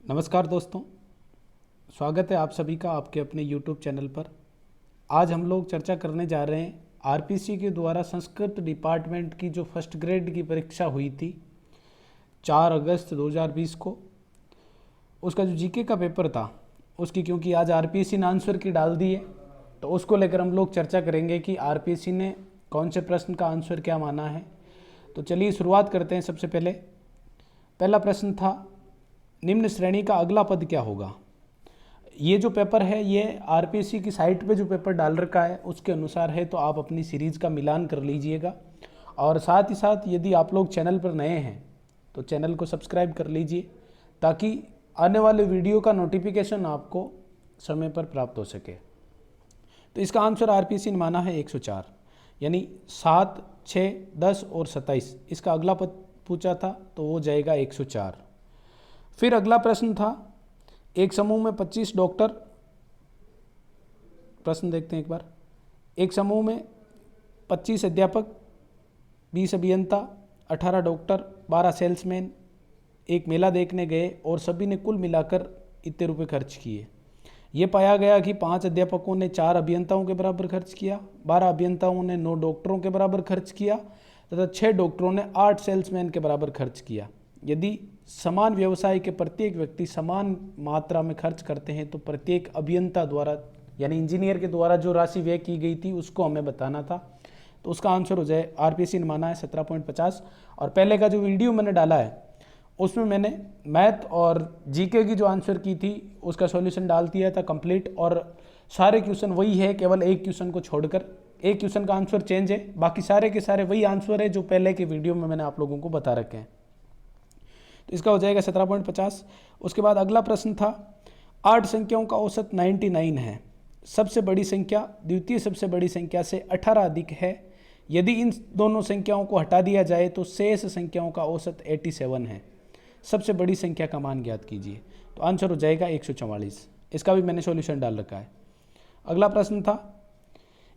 नमस्कार दोस्तों, स्वागत है आप सभी का आपके अपने YouTube चैनल पर। आज हम लोग चर्चा करने जा रहे हैं आरपीसी के द्वारा संस्कृत डिपार्टमेंट की जो फर्स्ट ग्रेड की परीक्षा हुई थी 4 अगस्त 2020 को, उसका जो जीके का पेपर था उसकी, क्योंकि आज आरपीसी ने आंसर की डाल दी है तो उसको लेकर हम लोग चर्चा करेंगे कि आरपीसी ने कौन से प्रश्न का आंसर क्या माना है। तो चलिए शुरुआत करते हैं। सबसे पहला प्रश्न था, निम्न श्रेणी का अगला पद क्या होगा। ये जो पेपर है ये आरपीसी की साइट पे जो पेपर डाल रखा है उसके अनुसार है, तो आप अपनी सीरीज़ का मिलान कर लीजिएगा। और साथ ही साथ यदि आप लोग चैनल पर नए हैं तो चैनल को सब्सक्राइब कर लीजिए ताकि आने वाले वीडियो का नोटिफिकेशन आपको समय पर प्राप्त हो सके। तो इसका आंसर आरपीसी ने माना है 104, यानी 7, 6, 10 और 27 इसका अगला पद पूछा था तो वो जाएगा 104। फिर अगला प्रश्न था, एक समूह में 25 डॉक्टर, प्रश्न देखते हैं एक बार। एक समूह में 25 अध्यापक, 20 अभियंता, 18 डॉक्टर, 12 सेल्समैन एक मेला देखने गए और सभी ने कुल मिलाकर इतने रुपए खर्च किए। ये पाया गया कि 5 अध्यापकों ने 4 अभियंताओं के बराबर खर्च किया, 12 अभियंताओं ने 9 डॉक्टरों के बराबर खर्च किया तथा 6 डॉक्टरों ने 8 सेल्समैन के बराबर खर्च किया। यदि समान व्यवसाय के प्रत्येक व्यक्ति समान मात्रा में खर्च करते हैं तो प्रत्येक अभियंता द्वारा यानी इंजीनियर के द्वारा जो राशि व्यय की गई थी उसको हमें बताना था। तो उसका आंसर हो जाए, आरपीसी ने माना है 17.50। और पहले का जो वीडियो मैंने डाला है उसमें मैंने मैथ और जीके की जो आंसर की थी उसका सॉल्यूशन डाल दिया था कंप्लीट, और सारे क्वेश्चन वही है, केवल एक क्वेश्चन को छोड़कर एक क्वेश्चन का आंसर चेंज है, बाकी सारे के सारे वही आंसर है जो पहले के वीडियो में मैंने आप लोगों को बता रखे हैं। तो इसका हो जाएगा 17.50। उसके बाद अगला प्रश्न था, 8 संख्याओं का औसत 99 है। सबसे बड़ी संख्या द्वितीय सबसे बड़ी संख्या से 18 अधिक है। यदि इन दोनों संख्याओं को हटा दिया जाए तो शेष संख्याओं का औसत 87 है। सबसे बड़ी संख्या का मान ज्ञात कीजिए। तो आंसर हो जाएगा 144। इसका भी मैंने सॉल्यूशन डाल रखा है। अगला प्रश्न था,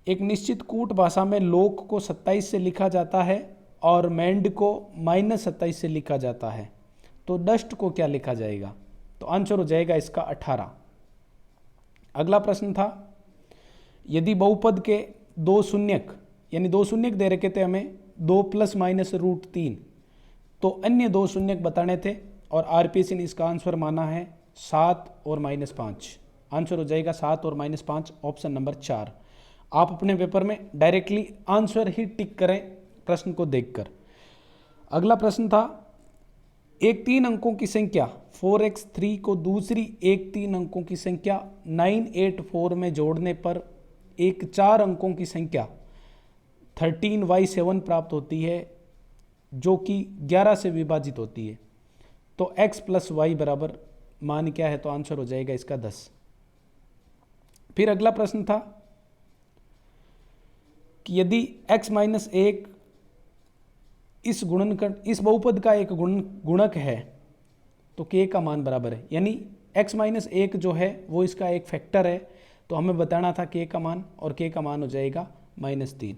एक निश्चित कूट भाषा में लोक को 27 से लिखा जाता है और मैंड को -27 से लिखा जाता है, तो डस्ट को क्या लिखा जाएगा। तो आंसर हो जाएगा इसका 18। अगला प्रश्न था, यदि बहुपद के 2 शून्यक यानी 2 शून्यक दे रखे थे हमें, 2 ± √3, तो अन्य 2 शून्यक बताने थे और आरपीसी ने इसका आंसर माना है 7 और -5। आंसर हो जाएगा 7 और -5, ऑप्शन नंबर 4। आप अपने पेपर में डायरेक्टली आंसर ही टिक करें प्रश्न को देखकर। अगला प्रश्न था, एक 3 अंकों की संख्या 4x3 को दूसरी एक 3 अंकों की संख्या 984 में जोड़ने पर एक 4 अंकों की संख्या 13y7 प्राप्त होती है जो कि 11 से विभाजित होती है। तो x + y बराबर मान क्या है, तो आंसर हो जाएगा इसका 10। फिर अगला प्रश्न था कि यदि x - 1 इस बहुपद का एक गुणक है तो k का मान बराबर है, यानी x - 1 जो है वो इसका एक फैक्टर है, तो हमें बताना था k का मान, और k का मान हो जाएगा -3।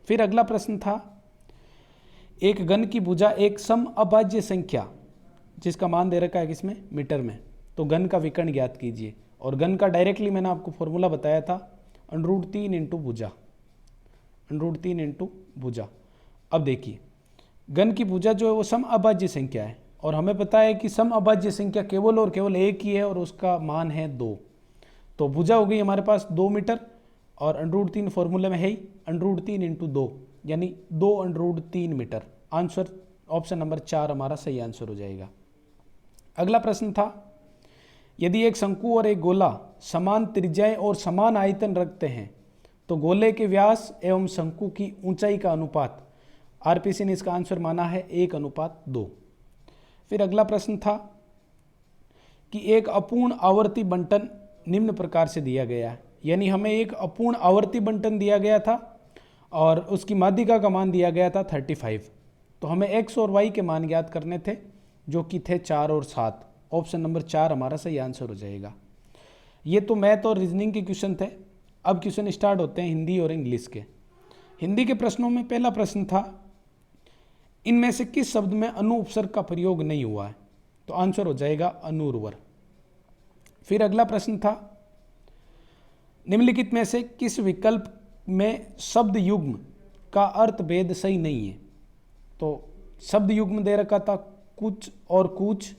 फिर अगला प्रश्न था, एक घन की भुजा एक सम अभाज्य संख्या जिसका मान दे रखा है किसमें, मीटर में, तो घन का विकर्ण ज्ञात कीजिए। और घन का डायरेक्टली मैंने आपको फॉर्मूला बताया था, √3 × भुजा, √3 × भुजा। अब देखिए, घन की भुजा जो है वो सम अभाज्य संख्या है और हमें पता है कि सम अभाज्य संख्या केवल और केवल एक ही है और उसका मान है 2। तो भुजा हो गई हमारे पास 2 मीटर और √3 फॉर्मूले में है ही, √3 × 2 यानी 2 √3 मीटर। आंसर ऑप्शन नंबर 4 हमारा सही आंसर हो जाएगा। अगला प्रश्न था, यदि एक शंकु और एक गोला समान त्रिज्याएं और समान आयतन रखते हैं तो गोले के व्यास एवं शंकु की ऊंचाई का अनुपात, आरपीसी ने इसका आंसर माना है 1:2। फिर अगला प्रश्न था कि एक अपूर्ण आवर्ती बंटन निम्न प्रकार से दिया गया है, यानी हमें एक अपूर्ण आवर्ती बंटन दिया गया था और उसकी माध्यिका का मान दिया गया था 35। तो हमें x और y के मान ज्ञात करने थे जो कि थे 4 और 7। ऑप्शन नंबर 4 हमारा सही आंसर हो जाएगा। ये तो मैथ और रीजनिंग के क्वेश्चन थे। अब क्वेश्चन स्टार्ट होते हैं हिंदी और इंग्लिश के। हिंदी के प्रश्नों में पहला प्रश्न था, इनमें से किस शब्द में अनु उपसर्ग का प्रयोग नहीं हुआ है, तो आंसर हो जाएगा अनुर्वर। फिर अगला प्रश्न था, निम्नलिखित में से किस विकल्प में शब्द युग्म का अर्थ भेद सही नहीं है। तो शब्द युग्म दे रखा था कुछ और कूच,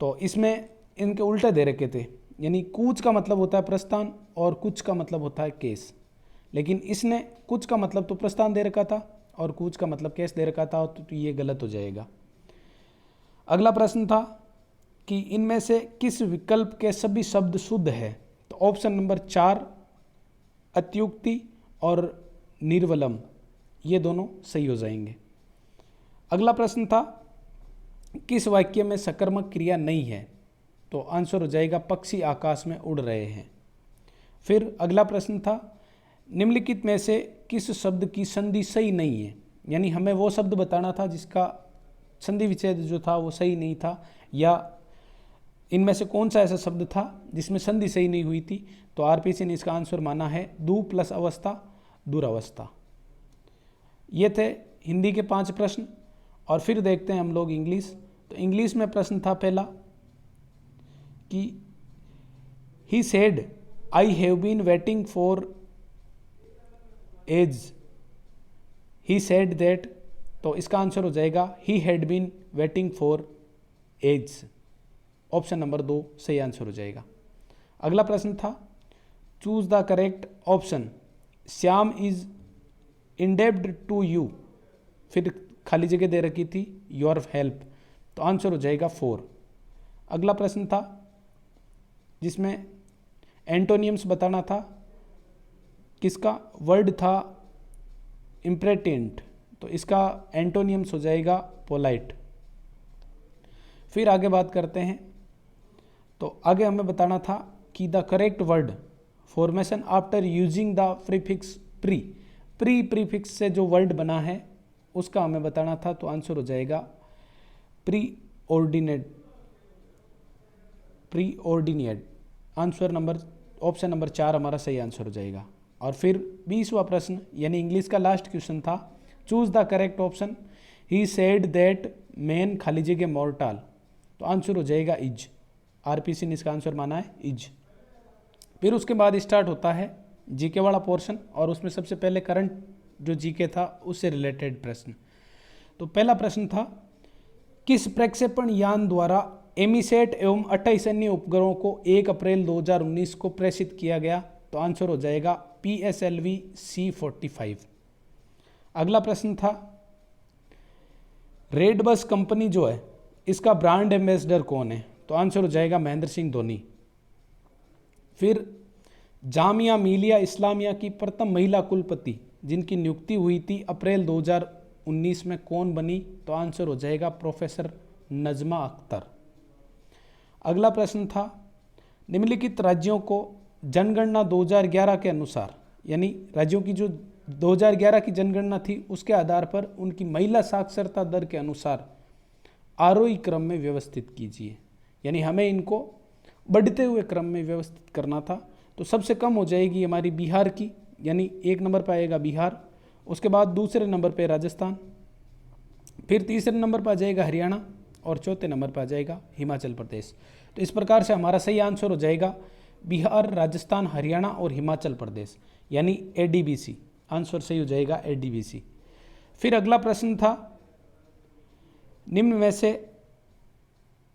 तो इसमें इनके उल्टे दे रखे थे, यानी कूच का मतलब होता है प्रस्थान और कुछ का मतलब होता है केस, लेकिन इसने कुछ का मतलब तो प्रस्थान दे रखा था और कूच का मतलब केस दे रखा था, तो ये गलत हो जाएगा। अगला प्रश्न था कि इनमें से किस विकल्प के सभी शब्द शुद्ध है। तो ऑप्शन नंबर 4 अत्युक्ति और निर्वलम, ये दोनों सही हो जाएंगे। अगला प्रश्न था, किस वाक्य में सकर्मक क्रिया नहीं है। तो आंसर हो जाएगा पक्षी आकाश में उड़ रहे हैं। फिर अगला प्रश्न था, निम्नलिखित में से किस शब्द की संधि सही नहीं है, यानी हमें वो शब्द बताना था जिसका संधि विच्छेद जो था वो सही नहीं था, या इनमें से कौन सा ऐसा शब्द था जिसमें संधि सही नहीं हुई थी। तो आरपीसी ने इसका आंसर माना है दू प्लस अवस्था दुरावस्था। ये थे हिंदी के 5 प्रश्न। और फिर देखते हैं हम लोग इंग्लिश। तो इंग्लिश में प्रश्न था पहला कि he said I have been waiting for age, he said that, तो इसका आंसर हो जाएगा he had been waiting for age. Option number 2 सही आंसर हो जाएगा। अगला प्रश्न था, choose the correct option, Shyam is indebted to you, फिर खाली जगह दे रखी थी योर हेल्प, तो आंसर हो जाएगा 4। अगला प्रश्न था जिसमें एंटोनियम्स बताना था, किसका वर्ड था इम्प्रेटेंट, तो इसका एंटोनियम्स हो जाएगा पोलाइट। फिर आगे बात करते हैं। तो आगे हमें बताना था कि the correct word formation after using the prefix pre, prefix से जो वर्ड बना है उसका हमें बताना था, तो आंसर हो जाएगा प्रीऑर्डिनेट। आंसर नंबर ऑप्शन नंबर 4 हमारा सही आंसर हो जाएगा। और फिर 20वां प्रश्न यानी इंग्लिश का लास्ट क्वेश्चन था, choose the correct option, he said that man खाली जगह मॉर्टल, तो आंसर हो जाएगा इज। आरपीसी ने इसका आंसर माना है इज। फिर उसके बाद स्टार्ट होता है जीके वाला पोर्शन, और उसमें सबसे पहले करंट जो जीके था उससे रिलेटेड प्रश्न। तो पहला प्रश्न था, किस प्रक्षेपण यान द्वारा एमीसेट एवं 28 अन्य उपग्रहों को 1 अप्रैल 2019 को प्रेषित किया गया, तो आंसर हो जाएगा PSLV C-45। अगला प्रश्न था, रेड बस कंपनी जो है इसका ब्रांड एम्बेसडर कौन है, तो आंसर हो जाएगा महेंद्र सिंह धोनी। फिर जामिया मिलिया इस्लामिया की प्रथम महिला कुलपति जिनकी नियुक्ति हुई थी अप्रैल 2019 में कौन बनी, तो आंसर हो जाएगा प्रोफेसर नजमा अख्तर। अगला प्रश्न था, निम्नलिखित राज्यों को जनगणना 2011 के अनुसार, यानी राज्यों की जो 2011 की जनगणना थी उसके आधार पर उनकी महिला साक्षरता दर के अनुसार आरोही क्रम में व्यवस्थित कीजिए, यानी हमें इनको बढ़ते हुए क्रम में व्यवस्थित करना था। तो सबसे कम हो जाएगी हमारी बिहार की, यानी 1 नंबर पर आएगा बिहार, उसके बाद दूसरे नंबर पे राजस्थान, फिर तीसरे नंबर पर आ जाएगा हरियाणा और चौथे नंबर पर आ जाएगा हिमाचल प्रदेश। तो इस प्रकार से हमारा सही आंसर हो जाएगा बिहार, राजस्थान, हरियाणा और हिमाचल प्रदेश, यानी ADBC। आंसर सही हो जाएगा ADBC। फिर अगला प्रश्न था, निम्न में से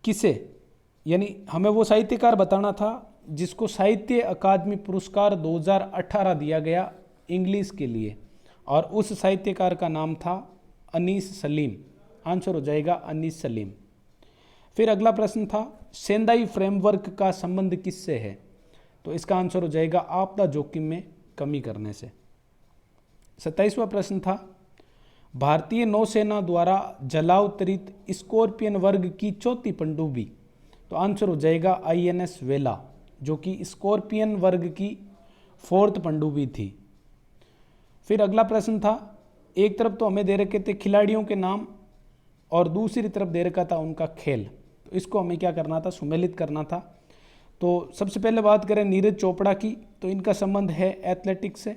किसे, यानी हमें वो साहित्यकार बताना था जिसको साहित्य अकादमी पुरस्कार 2018 दिया गया इंग्लिश के लिए, और उस साहित्यकार का नाम था अनीस सलीम। आंसर हो जाएगा अनीस सलीम। फिर अगला प्रश्न था, सेंदाई फ्रेमवर्क का संबंध किससे है, तो इसका आंसर हो जाएगा आपदा जोखिम में कमी करने से। 27वां प्रश्न था, भारतीय नौसेना द्वारा जलावतरित स्कॉर्पियन वर्ग की चौथी पनडुब्बी, तो आंसर हो जाएगा INS वेला, जो कि स्कॉर्पियन वर्ग की 4th पनडुब्बी थी। फिर अगला प्रश्न था, एक तरफ तो हमें दे रखे थे खिलाड़ियों के नाम और दूसरी तरफ दे रखा था उनका खेल, तो इसको हमें क्या करना था, सुमेलित करना था। तो सबसे पहले बात करें नीरज चोपड़ा की, तो इनका संबंध है एथलेटिक्स से।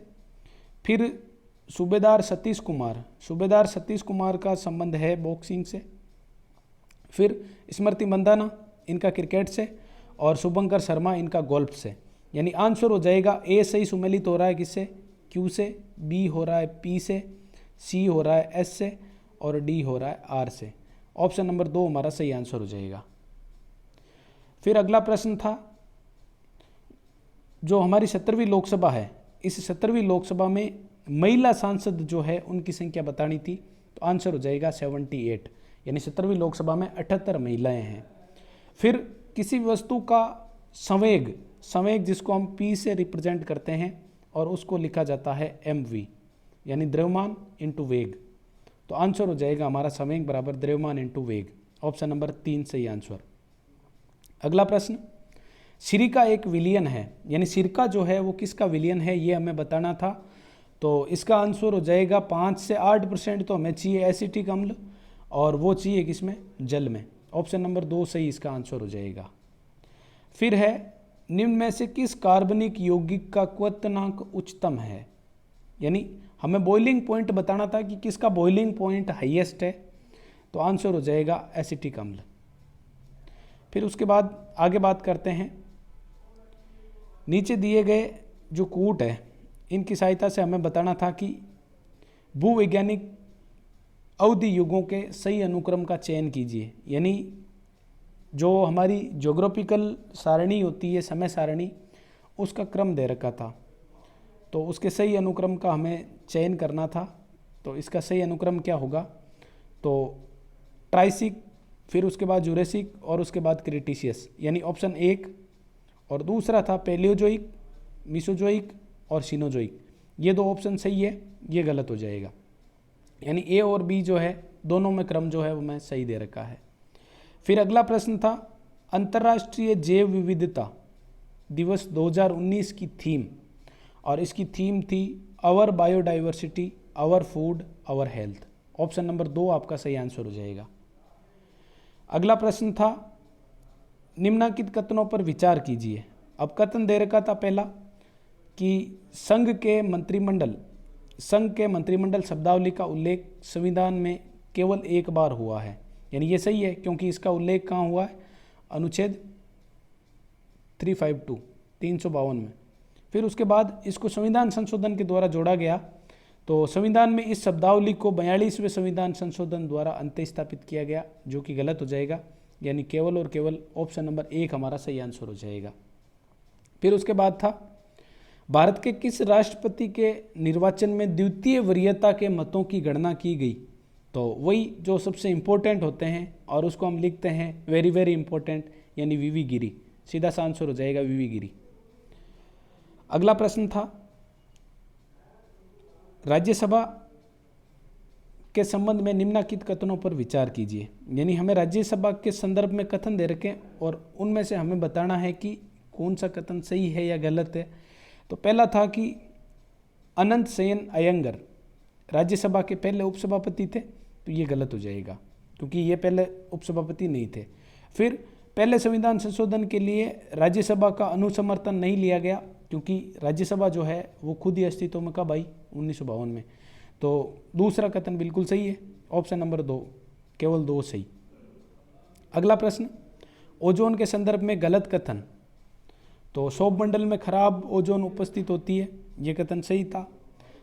फिर सूबेदार सतीश कुमार का संबंध है बॉक्सिंग से। फिर स्मृति मंदाना इनका क्रिकेट से, और शुभंकर शर्मा इनका गोल्फ से। यानी आंसर हो जाएगा ए सही सुमेलित हो रहा है किससे, क्यू से, बी हो रहा है पी से, सी हो रहा है एस से और डी हो रहा है आर से। ऑप्शन नंबर 2 हमारा सही आंसर हो जाएगा। फिर अगला प्रश्न था, जो हमारी 17वीं लोकसभा है, इस 17वीं लोकसभा में महिला सांसद जो है उनकी संख्या बतानी थी, तो आंसर हो जाएगा 78। यानी 17वीं लोकसभा में 78 महिलाएं हैं। फिर किसी वस्तु का संवेग, संवेग जिसको हम पी से रिप्रेजेंट करते हैं और उसको लिखा जाता है mv, यानी द्रव्यमान इंटू वेग। तो आंसर हो जाएगा हमारा संवेग बराबर द्रव्यमान इंटू वेग। ऑप्शन नंबर 3 सही आंसर। अगला प्रश्न, सिरिका एक विलियन है, यानी सिरका जो है वो किसका विलियन है ये हमें बताना था। तो इसका आंसर हो जाएगा 5 से 8% तो हमें चाहिए एसिटिक अम्ल, और वो चाहिए किसमें, जल में। ऑप्शन नंबर 2 सही इसका आंसर हो जाएगा। फिर है, निम्न में से किस कार्बनिक यौगिक का क्वथनांक उच्चतम है, यानी हमें बॉइलिंग पॉइंट बताना था कि किसका बॉइलिंग पॉइंट हाईएस्ट है, तो आंसर हो जाएगा एसिटिक अम्ल। फिर उसके बाद आगे बात करते हैं, नीचे दिए गए जो कूट है इनकी सहायता से हमें बताना था कि भूवैज्ञानिक अवधि युगों के सही अनुक्रम का चयन कीजिए। यानी जो हमारी ज्योग्राफिकल सारणी होती है, समय सारणी, उसका क्रम दे रखा था, तो उसके सही अनुक्रम का हमें चयन करना था। तो इसका सही अनुक्रम क्या होगा, तो ट्राइसिक, फिर उसके बाद जुरेसिक और उसके बाद क्रिटिशियस, यानी ऑप्शन 1। और दूसरा था पैलियोजोइक, मिसोजोइक और सिनोजोइक। ये 2 ऑप्शन सही है, ये गलत हो जाएगा। यानी ए और बी जो है दोनों में क्रम जो है वो मैं सही दे रखा है। फिर अगला प्रश्न था, अंतर्राष्ट्रीय जैव विविधता दिवस 2019 की थीम, और इसकी थीम थी our biodiversity, our food, our health. Option number 2 आपका सही आंसर हो जाएगा। अगला प्रश्न था, निम्नलिखित कथनों पर विचार कीजिए। अब कथन दे रखा था पहला कि संघ के मंत्रिमंडल शब्दावली का उल्लेख संविधान में केवल एक बार हुआ है, यानी ये सही है क्योंकि इसका उल्लेख कहाँ हुआ है, अनुच्छेद 352 में। फिर उसके बाद इसको संविधान संशोधन के द्वारा जोड़ा गया, तो संविधान में इस शब्दावली को 42वें संविधान संशोधन द्वारा अंत्य स्थापित किया गया, जो कि गलत हो जाएगा। यानी केवल और केवल ऑप्शन नंबर 1 हमारा सही आंसर हो जाएगा। फिर उसके बाद था, भारत के किस राष्ट्रपति के निर्वाचन में द्वितीय वरीयता के मतों की गणना की गई, तो वही जो सबसे इम्पोर्टेंट होते हैं और उसको हम लिखते हैं वेरी वेरी इंपॉर्टेंट, यानी वीवी गिरी। सीधा सा आंसर हो जाएगा वीवी गिरी। अगला प्रश्न था, राज्यसभा के संबंध में निम्नलिखित कथनों पर विचार कीजिए। यानी हमें राज्यसभा के संदर्भ में कथन दे रखे और उनमें से हमें बताना है कि कौन सा कथन सही है या गलत है। तो पहला था कि अनंत सेन अयंगर राज्यसभा के पहले उपसभापति थे, तो ये गलत हो जाएगा क्योंकि ये पहले उपसभापति नहीं थे। फिर पहले संविधान संशोधन के लिए राज्यसभा का अनुसमर्थन नहीं लिया गया क्योंकि राज्यसभा जो है वो खुद ही अस्तित्व में कब आई, 1952 में। तो दूसरा कथन बिल्कुल सही है, ऑप्शन नंबर 2, केवल 2 सही। अगला प्रश्न, ओजोन के संदर्भ में गलत कथन, तो सौर मंडल में खराब ओजोन उपस्थित होती है, ये कथन सही था।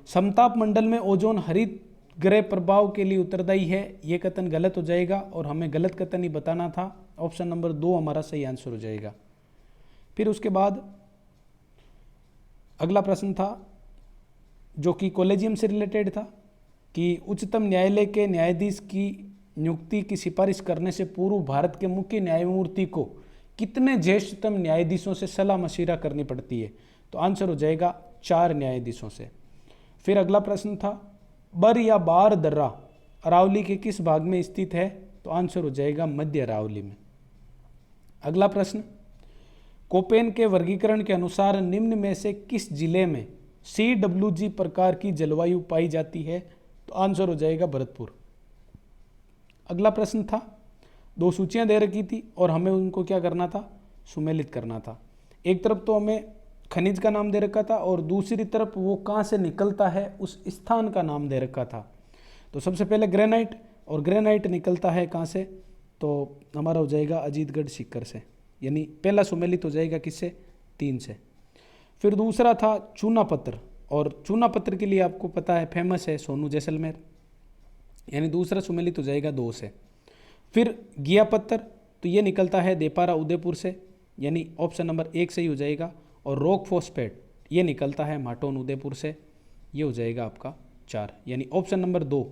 समताप मंडल में ओजोन हरित ग्रह प्रभाव के लिए उत्तरदायी है, ये कथन गलत हो जाएगा और हमें गलत कथन ही बताना था। ऑप्शन नंबर 2 हमारा सही आंसर हो जाएगा। फिर उसके बाद अगला प्रश्न था जो कि कॉलेजियम से रिलेटेड था कि उच्चतम न्यायालय के न्यायाधीश की नियुक्ति की सिफारिश करने से पूर्व भारत के मुख्य न्यायमूर्ति को कितने ज्येष्ठतम न्यायाधीशों से सलाह मशविरा करनी पड़ती है, तो आंसर हो जाएगा 4 न्यायाधीशों से। फिर अगला प्रश्न था, बर या बार दर्रा अरावली के किस भाग में स्थित है, तो आंसर हो जाएगा मध्य अरावली में। अगला प्रश्न, कोपेन के वर्गीकरण के अनुसार निम्न में से किस जिले में CWG प्रकार की जलवायु पाई जाती है, तो आंसर हो जाएगा भरतपुर। अगला प्रश्न था, 2 सूचियां दे रखी थी और हमें उनको क्या करना था, सुमेलित करना था। एक तरफ तो हमें खनिज का नाम दे रखा था और दूसरी तरफ वो कहाँ से निकलता है उस स्थान का नाम दे रखा था। तो सबसे पहले ग्रेनाइट, और ग्रेनाइट निकलता है कहाँ से, तो हमारा हो जाएगा अजीतगढ़ सीकर से। यानी पहला सुमेलित हो जाएगा किससे, 3 से। फिर दूसरा था चूना पत्थर, और चूना पत्थर के लिए आपको पता है फेमस है सोनू जैसलमेर, यानी दूसरा सुमेलित हो जाएगा 2 से। फिर घिया पत्थर, तो ये निकलता है देपारा उदयपुर से, यानी ऑप्शन नंबर 1 सही हो जाएगा। और रॉक फॉस्फेट ये निकलता है माटोन उदयपुर से, ये हो जाएगा आपका 4, यानी ऑप्शन नंबर 2,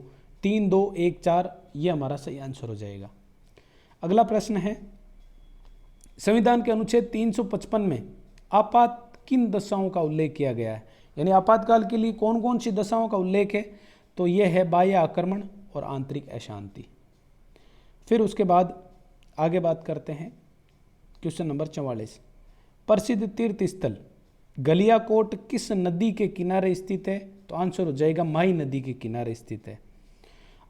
3, 2, 1, 4 ये हमारा सही आंसर हो जाएगा। अगला प्रश्न है, संविधान के अनुच्छेद 355 में आपात किन दशाओं का उल्लेख किया गया है, यानी आपातकाल के लिए कौन कौन सी दशाओं का उल्लेख है, तो ये है बाह्य आक्रमण और आंतरिक अशांति। फिर उसके बाद आगे बात करते हैं क्वेश्चन नंबर 44, प्रसिद्ध तीर्थ स्थल गलियाकोट किस नदी के किनारे स्थित है, तो आंसर हो जाएगा माही नदी के किनारे स्थित है।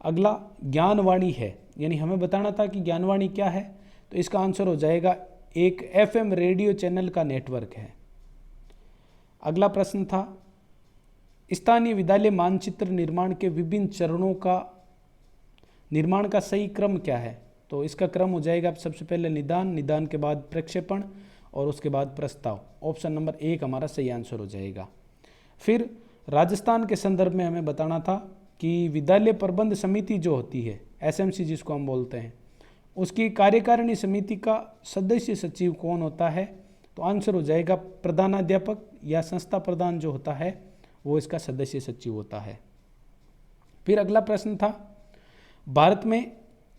अगला ज्ञानवाणी है, यानी हमें बताना था कि ज्ञानवाणी क्या है, तो इसका आंसर हो जाएगा एक एफएम रेडियो चैनल का नेटवर्क है। अगला प्रश्न था, स्थानीय विद्यालय मानचित्र निर्माण के विभिन्न चरणों का निर्माण का सही क्रम क्या है, तो इसका क्रम हो जाएगा सबसे पहले निदान, निदान के बाद प्रक्षेपण और उसके बाद प्रस्ताव। ऑप्शन नंबर 1 हमारा सही आंसर हो जाएगा। फिर राजस्थान के संदर्भ में हमें बताना था कि विद्यालय प्रबंध समिति जो होती है, एसएमसी जिसको हम बोलते हैं, उसकी कार्यकारिणी समिति का सदस्य सचिव कौन होता है, तो आंसर हो जाएगा प्रधानाध्यापक या संस्था प्रधान जो होता है वो इसका सदस्य सचिव होता है। फिर अगला प्रश्न था, भारत में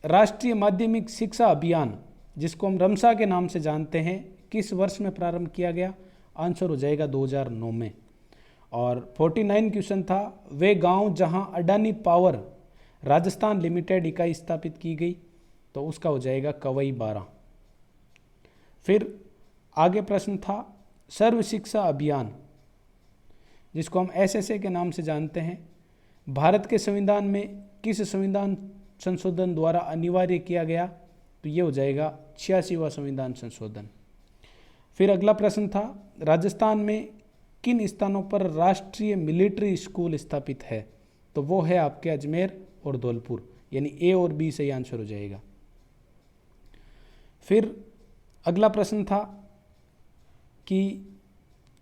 राष्ट्रीय माध्यमिक शिक्षा अभियान जिसको हम रमसा के नाम से जानते हैं किस वर्ष में प्रारंभ किया गया, आंसर हो जाएगा 2009 में। और 49 क्वेश्चन था, वे गांव जहां अडानी पावर राजस्थान लिमिटेड इकाई स्थापित की गई, तो उसका हो जाएगा कवई 12। फिर आगे प्रश्न था, सर्व शिक्षा अभियान जिसको हम एसएसए के नाम से जानते हैं, भारत के संविधान में किस संविधान संशोधन द्वारा अनिवार्य किया गया, तो ये हो जाएगा 86वां संविधान संशोधन। फिर अगला प्रश्न था, राजस्थान में किन स्थानों पर राष्ट्रीय मिलिट्री स्कूल स्थापित है, तो वो है आपके अजमेर और धौलपुर, यानी ए और बी सही आंसर हो जाएगा। फिर अगला प्रश्न था कि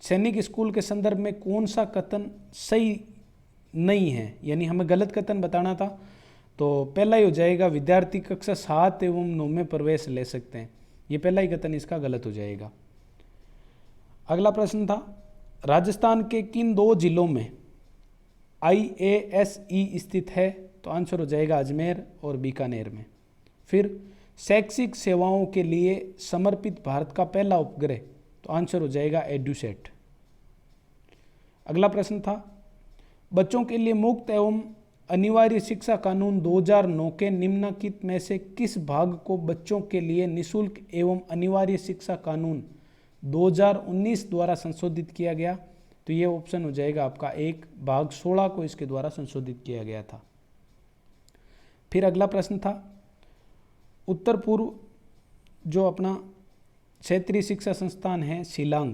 सैनिक स्कूल के संदर्भ में कौन सा कथन सही नहीं है, यानी हमें गलत कथन बताना था, तो पहला ही हो जाएगा विद्यार्थी कक्षा 7 एवं 9 में प्रवेश ले सकते हैं, ये पहला ही कथन इसका गलत हो जाएगा। अगला प्रश्न था, राजस्थान के किन 2 जिलों में IASE स्थित है, तो आंसर हो जाएगा अजमेर और बीकानेर में। फिर शैक्षिक सेवाओं के लिए समर्पित भारत का पहला उपग्रह, तो आंसर हो जाएगा एड्यूसेट। अगला प्रश्न था, बच्चों के लिए मुक्त एवं अनिवार्य शिक्षा कानून 2009 के निम्नलिखित में से किस भाग को बच्चों के लिए निःशुल्क एवं अनिवार्य शिक्षा कानून 2019 द्वारा संशोधित किया गया, तो ये ऑप्शन हो जाएगा आपका 1, भाग 16 को इसके द्वारा संशोधित किया गया था। फिर अगला प्रश्न था, उत्तर पूर्व जो अपना क्षेत्रीय शिक्षा संस्थान है शिलांग,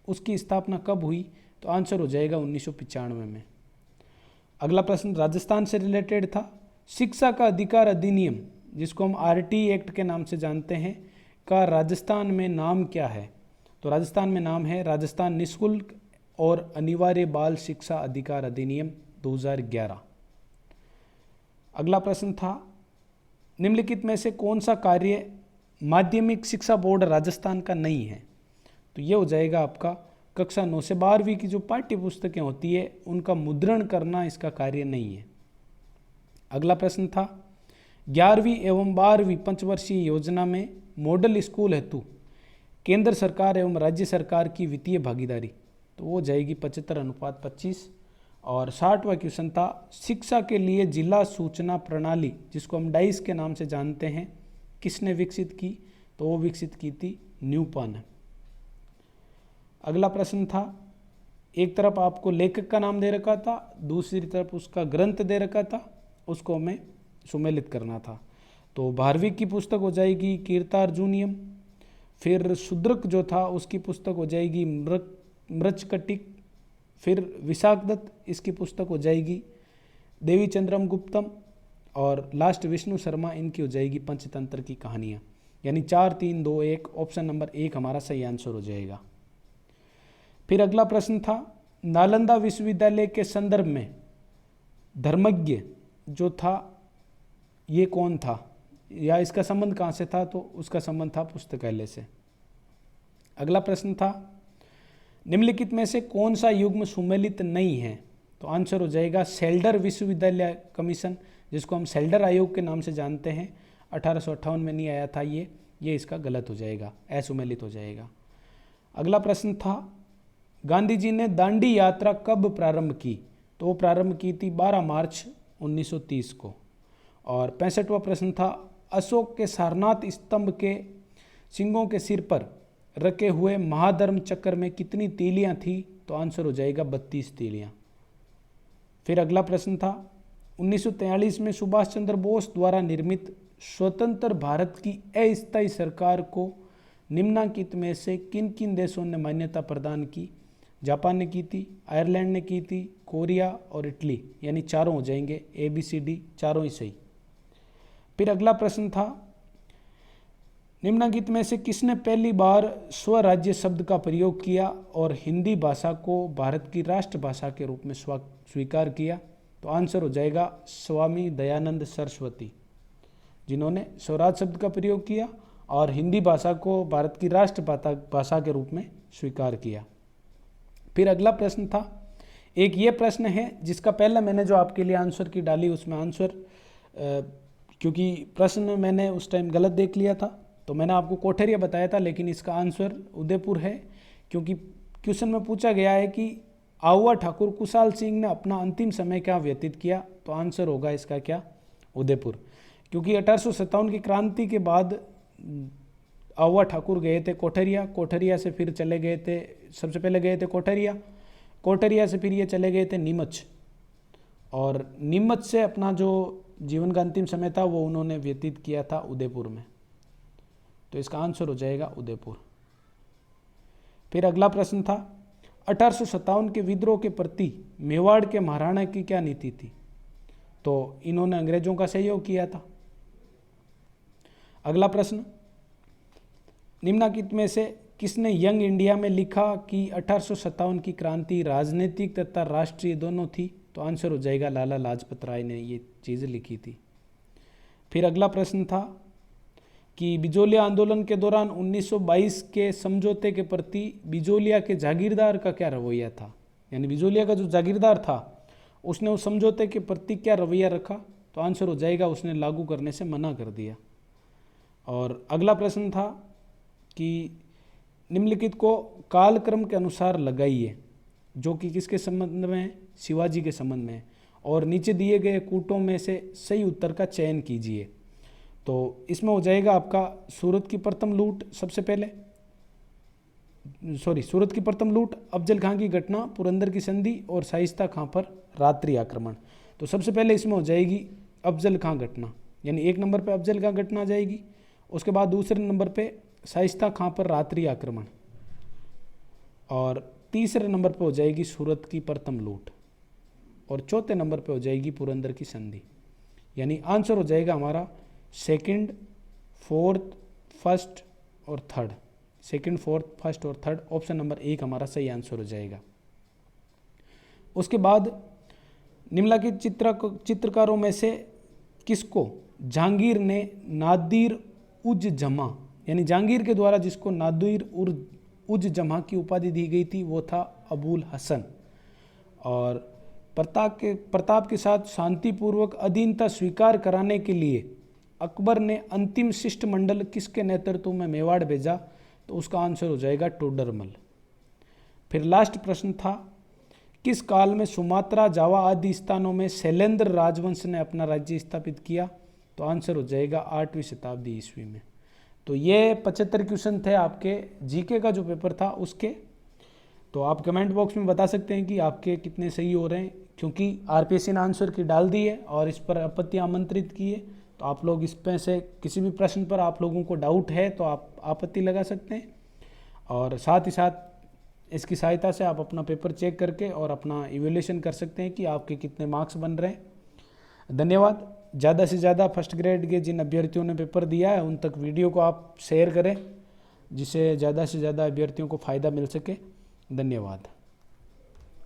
उसकी स्थापना कब हुई, तो आंसर हो जाएगा 1995 में। अगला प्रश्न राजस्थान से रिलेटेड था, शिक्षा का अधिकार अधिनियम जिसको हम RT एक्ट के नाम से जानते हैं का राजस्थान में नाम क्या है, तो राजस्थान में नाम है राजस्थान निःशुल्क और अनिवार्य बाल शिक्षा अधिकार अधिनियम 2011। अगला प्रश्न था, निम्नलिखित में से कौन सा कार्य माध्यमिक शिक्षा बोर्ड राजस्थान का नहीं है, तो ये हो जाएगा आपका कक्षा 9 से 12वीं की जो पाठ्य पुस्तकें होती है उनका मुद्रण करना इसका कार्य नहीं है। अगला प्रश्न था, 11वीं एवं 12वीं पंचवर्षीय योजना में मॉडल स्कूल हेतु केंद्र सरकार एवं राज्य सरकार की वित्तीय भागीदारी, तो वो जाएगी 75:25। और 60वां क्वेश्चन था, शिक्षा के लिए जिला सूचना प्रणाली जिसको हम डाइस के नाम से जानते हैं किसने विकसित की, तो वो विकसित की थी न्यूपा ने। अगला प्रश्न था, एक तरफ आपको लेखक का नाम दे रखा था, दूसरी तरफ उसका ग्रंथ दे रखा था, उसको हमें सुमेलित करना था, तो 12वीं की पुस्तक हो जाएगी कीर्तार्जुनियम। फिर शूद्रक जो था उसकी पुस्तक हो जाएगी मृच्छकटिक। फिर विशाखदत्त इसकी पुस्तक हो जाएगी देवीचंद्रम गुप्तम। और लास्ट विष्णु शर्मा इनकी हो जाएगी पंचतंत्र की कहानियाँ। यानी 4, 3, 2, 1, ऑप्शन नंबर 1 हमारा सही आंसर हो जाएगा। फिर अगला प्रश्न था, नालंदा विश्वविद्यालय के संदर्भ में धर्मज्ञ जो था ये कौन था, या इसका संबंध कहाँ से था, तो उसका संबंध था पुस्तकालय से। अगला प्रश्न था, निम्नलिखित में से कौन सा युग्म सुमेलित नहीं है, तो आंसर हो जाएगा सेल्डर विश्वविद्यालय कमीशन, जिसको हम सेल्डर आयोग के नाम से जानते हैं। 1858 में नहीं आया था ये इसका गलत हो जाएगा, असुमेलित हो जाएगा। अगला प्रश्न था, गांधी जी ने दांडी यात्रा कब प्रारंभ की, तो वो प्रारंभ की थी 12 मार्च 1930 को। और 65वां प्रश्न था, अशोक के सारनाथ स्तंभ के सिंगों के सिर पर रखे हुए महाधर्म चक्र में कितनी तीलियां थी, तो आंसर हो जाएगा 32 तीलियां। फिर अगला प्रश्न था, 1943 में सुभाष चंद्र बोस द्वारा निर्मित स्वतंत्र भारत की अस्थायी सरकार को निम्नलिखित में से किन किन देशों ने मान्यता प्रदान की। जापान ने की थी, आयरलैंड ने की थी, कोरिया और इटली, यानी चारों हो जाएंगे, ABCD चारों ही सही। फिर अगला प्रश्न था, निम्नलिखित में से किसने पहली बार स्वराज्य शब्द का प्रयोग किया और हिंदी भाषा को भारत की राष्ट्रभाषा के रूप में स्वीकार किया, तो आंसर हो जाएगा स्वामी दयानंद सरस्वती, जिन्होंने स्वराज शब्द का प्रयोग किया और हिंदी भाषा को भारत की राष्ट्रभाषा के रूप में स्वीकार किया। फिर अगला प्रश्न था, एक ये प्रश्न है जिसका पहला मैंने जो आपके लिए आंसर की डाली उसमें आंसर क्योंकि प्रश्न मैंने उस टाइम गलत देख लिया था, तो मैंने आपको कोठरिया बताया था, लेकिन इसका आंसर उदयपुर है, क्योंकि क्वेश्चन में पूछा गया है कि आहुआ ठाकुर कुशाल सिंह ने अपना अंतिम समय क्या व्यतीत किया, तो आंसर होगा इसका क्या, उदयपुर। क्योंकि 1857 की क्रांति के बाद आहुआ ठाकुर गए थे कोठरिया, कोठरिया से फिर चले गए थे, सबसे पहले गए थे कोठरिया, कोठरिया से फिर ये चले गए थे नीमच, और नीमच से अपना जो जीवन का अंतिम समय था वो उन्होंने व्यतीत किया था उदयपुर में, तो इसका आंसर हो जाएगा उदयपुर। फिर अगला प्रश्न था, 1857 के विद्रोह के प्रति मेवाड़ के महाराणा की क्या नीति थी, तो इन्होंने अंग्रेजों का सहयोग किया था। अगला प्रश्न, निम्नलिखित में से किसने यंग इंडिया में लिखा कि 1857 की क्रांति राजनीतिक तथा राष्ट्रीय दोनों थी, तो आंसर हो जाएगा लाला लाजपत राय ने ये चीज़ लिखी थी। फिर अगला प्रश्न था कि बिजोलिया आंदोलन के दौरान 1922 के समझौते के प्रति बिजोलिया के जागीरदार का क्या रवैया था, यानी बिजोलिया का जो जागीरदार था उसने उस समझौते के प्रति क्या रवैया रखा, तो आंसर हो जाएगा उसने लागू करने से मना कर दिया। और अगला प्रश्न था कि निम्नलिखित को कालक्रम के अनुसार लगाइए, जो कि किसके संबंध में है, शिवाजी के संबंध में है, और नीचे दिए गए कूटों में से सही उत्तर का चयन कीजिए। तो इसमें हो जाएगा आपका सूरत की प्रथम लूट, सबसे पहले सूरत की प्रथम लूट, अफजल खां की घटना, पुरंदर की संधि और शाइस्ता खां पर रात्रि आक्रमण। तो सबसे पहले इसमें हो जाएगी अफजल खां घटना, यानी 1 नंबर पे अफजल खां घटना आ जाएगी, उसके बाद दूसरे नंबर पे शाइस्ता खां पर रात्रि आक्रमण, और तीसरे नंबर पे हो जाएगी सूरत की प्रथम लूट, और चौथे नंबर पे हो जाएगी पुरंदर की संधि। यानी आंसर हो जाएगा हमारा 2nd, 4th, 1st और 3rd, 2nd, 4th, 1st और 3rd, ऑप्शन नंबर 1 हमारा सही आंसर हो जाएगा। उसके बाद निम्नलिखित चित्रकारों में से किसको जहांगीर ने नादिर उज जमा, यानी जहांगीर के द्वारा जिसको नादिर उज जमा की उपाधि दी गई थी वो था अबुल हसन। और प्रताप के साथ शांतिपूर्वक अधीनता स्वीकार कराने के लिए अकबर ने अंतिम शिष्टमंडल किसके नेतृत्व में मेवाड़ भेजा, तो उसका आंसर हो जाएगा टोडरमल। फिर लास्ट प्रश्न था, किस काल में सुमात्रा, जावा आदि स्थानों में शैलेंद्र राजवंश ने अपना राज्य स्थापित किया, तो आंसर हो जाएगा 8वीं शताब्दी ईस्वी में। तो ये 75 क्वेश्चन थे आपके जीके का जो पेपर था उसके। तो आप कमेंट बॉक्स में बता सकते हैं कि आपके कितने सही हो रहे हैं, क्योंकि आरपीएससी ने आंसर की डाल दी है और इस पर आपत्ति आमंत्रित की है। तो आप लोग इस पे से किसी भी प्रश्न पर आप लोगों को डाउट है तो आप आपत्ति लगा सकते हैं, और साथ ही साथ इसकी सहायता से आप अपना पेपर चेक करके और अपना इवैल्यूएशन कर सकते हैं कि आपके कितने मार्क्स बन रहे हैं। धन्यवाद। ज़्यादा से ज़्यादा फर्स्ट ग्रेड के जिन अभ्यर्थियों ने पेपर दिया है उन तक वीडियो को आप शेयर करें, जिससे ज़्यादा से ज़्यादा अभ्यर्थियों को फ़ायदा मिल सके। धन्यवाद।